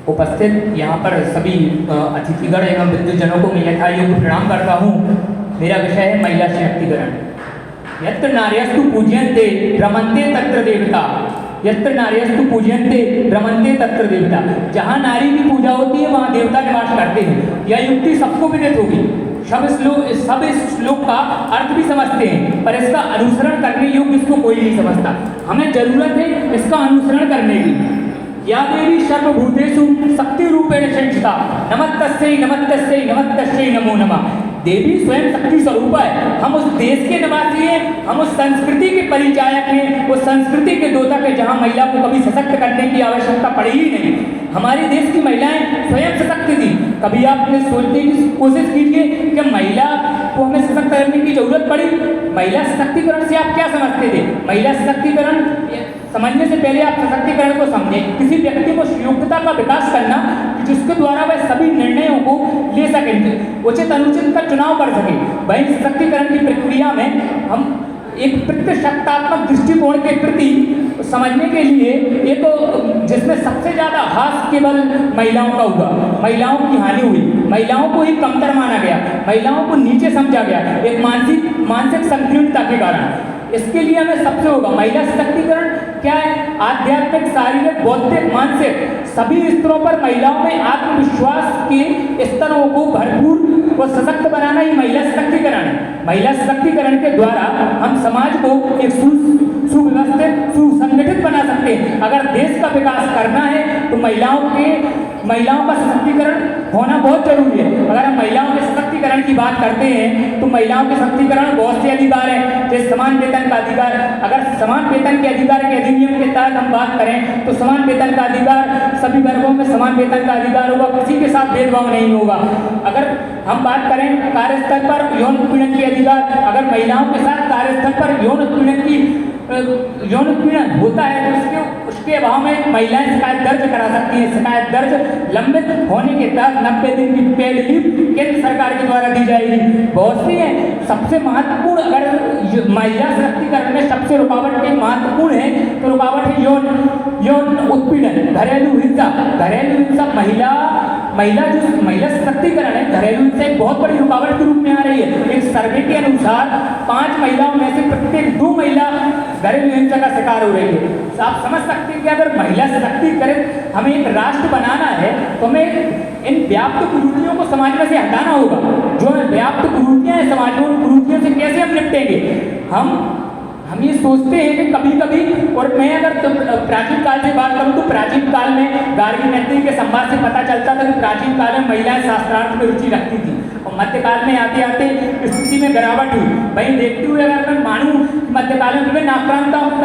उपस्थित यहाँ पर सभी अतिथिगण एवं वृद्धजनों को मैं यथायोग्य प्रणाम करता हूँ। मेरा विषय है महिला सशक्तिकरण। यत्र नार्यस्तु पूज्यन्ते रमन्ते तत्र देवता, यत्र नार्यस्तु पूज्यन्ते रमन्ते तत्र देवता। जहाँ नारी की पूजा होती है वहाँ देवता निवास करते हैं। यह युक्ति सबको विदित होगी। सब इस श्लोक का अर्थ भी समझते हैं, पर इसका अनुसरण करने योग्य इसको कोई नहीं समझता। हमें जरूरत है इसका अनुसरण करने की। या देवी सर्वभूतेषु शक्ति रूपेण संस्थिता, नमस्तस्यै नमस्तस्यै नमस्तस्यै नमो नमः। देवी स्वयं शक्ति स्वरूप है। हम उस देश के निवासी हैं, हम उस संस्कृति के परिचायक हैं, उस संस्कृति के द्योतक हैं जहाँ महिला को कभी सशक्त करने की आवश्यकता पड़ी ही नहीं। हमारे देश की महिलाएं स्वयं सशक्त थी। कभी आपने सोचने की कोशिश कीजिए कि महिला को हमें सशक्त करने की जरूरत पड़ी। महिला सशक्तिकरण से आप क्या समझते थे? महिला सशक्तिकरण समझने से पहले आप सशक्तिकरण को समझें। किसी व्यक्ति को योग्यता का विकास करना कि जिसके द्वारा वह सभी निर्णयों को ले सकें, उचित अनुचित का चुनाव कर सके। वही सशक्तिकरण की प्रक्रिया में हम एक प्रतिशक्तात्मक दृष्टिकोण के प्रति समझने के लिए एक जिसमें सबसे ज़्यादा हास केवल महिलाओं का हुआ, महिलाओं की हानि हुई, महिलाओं को ही कमतर माना गया, महिलाओं को नीचे समझा गया एक मानसिक संकीर्णता के कारण। इसके लिए हमें सबसे होगा महिला सशक्तिकरण क्या है? आध्यात्मिक, शारीरिक, बौद्धिक, मानसिक सभी स्तरों पर महिलाओं में आत्मविश्वास के स्तरों को भरपूर व सशक्त बनाना ही महिला सशक्तिकरण है। महिला सशक्तिकरण के द्वारा हम समाज को एक सुव्यवस्थित, सुसंगठित बना सकते हैं। अगर देश का विकास करना है तो महिलाओं का सशक्तिकरण होना बहुत जरूरी है। अगर हम महिलाओं के सशक्तिकरण की बात करते हैं तो महिलाओं के सशक्तिकरण बहुत से अधिकार हैं, जैसे समान वेतन का अधिकार। अगर समान वेतन के अधिकार के अधिनियम के तहत हम बात करें तो समान वेतन का अधिकार, सभी वर्गों में समान वेतन का अधिकार होगा, किसी के साथ भेदभाव नहीं होगा। अगर हम बात करें कार्यस्थल पर यौन उत्पीड़न के अधिकार, अगर महिलाओं के साथ कार्यस्थल पर यौन उत्पीड़न होता है तो उसके अभाव में महिलाएं शिकायत दर्ज करा सकती हैं। शिकायत दर्ज लंबित होने के तहत 90 दिन की पेड लीव केंद्र सरकार के द्वारा दी जाएगी। बहुत सी है। सबसे महत्वपूर्ण अगर महिला सशक्तिकरण में सबसे रुकावट के महत्वपूर्ण है तो रुकावट है यौन उत्पीड़न, घरेलू हिंसा। महिला सशक्तिकरण है, घरेलू हिंसा एक बहुत बड़ी रुकावट के रूप में आ रही है। एक सर्वे के अनुसार 5 महिलाओं में से प्रत्येक 2 महिला घरेलू हिंसा का शिकार हो रही है। तो आप समझ सकते हैं कि अगर महिला सशक्तिकरण हमें एक राष्ट्र बनाना है तो हमें इन व्याप्त कुरीतियों को समाज में से हटाना होगा। जो व्याप्त कुरीतियां हैं समाज में, उन कुरीतियों से कैसे हम निपटेंगे? हम ये सोचते हैं कि कभी कभी, और मैं अगर प्राचीन काल से बात करूं तो प्राचीन काल में गार्गी मैत्री के संवाद से पता चलता था कि प्राचीन काल में महिलाएं शास्त्रार्थ में रुचि रखती थी और मध्यकाल में आते आते स्थिति में गिरावट हुई। वही देखते हुए अगर मैं मानूं मध्यकाल में विभिन्न आक्रांताओं के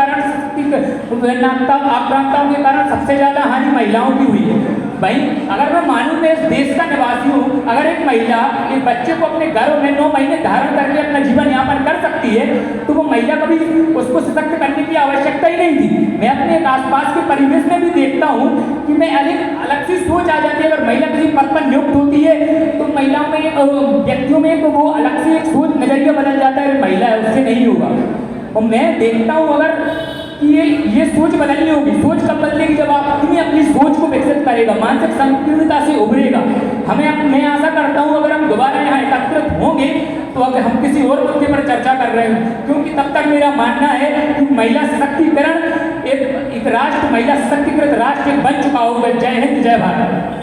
कारण सबसे ज्यादा हानि महिलाओं की हुई है। भाई अगर मैं मानूं मैं इस देश का निवासी हूँ, अगर एक महिला एक बच्चे को अपने घर में 9 महीने धारण करके अपना जीवन यापन कर सकती है तो वो महिला कभी उसको सशक्त करने की आवश्यकता ही नहीं थी। मैं अपने आसपास के परिवेश में भी देखता हूँ कि मैं अलग सी सोच आ जाती है। अगर महिला किसी पद पर नियुक्त होती है तो महिलाओं में, व्यक्तियों में वो अलग से एक सोच नजरिया बदल जाता है, महिला है उससे नहीं होगा। और मैं देखता हूँ अगर कि ये सोच बदलनी होगी। सोच कब बदलेगी? जब आप अपनी सोच को विकसित करेगा, मानसिक संकीर्णता से उभरेगा। मैं आशा करता हूँ अगर हम दोबारा यहाँ एकत्रित होंगे तो अगर हम किसी और मुद्दे पर चर्चा कर रहे हैं, क्योंकि तब तक मेरा मानना है कि महिला सशक्तिकरण एक राष्ट्र, महिला सशक्तिकृत राष्ट्र बन चुका होगा। जय हिंद, जय भारत।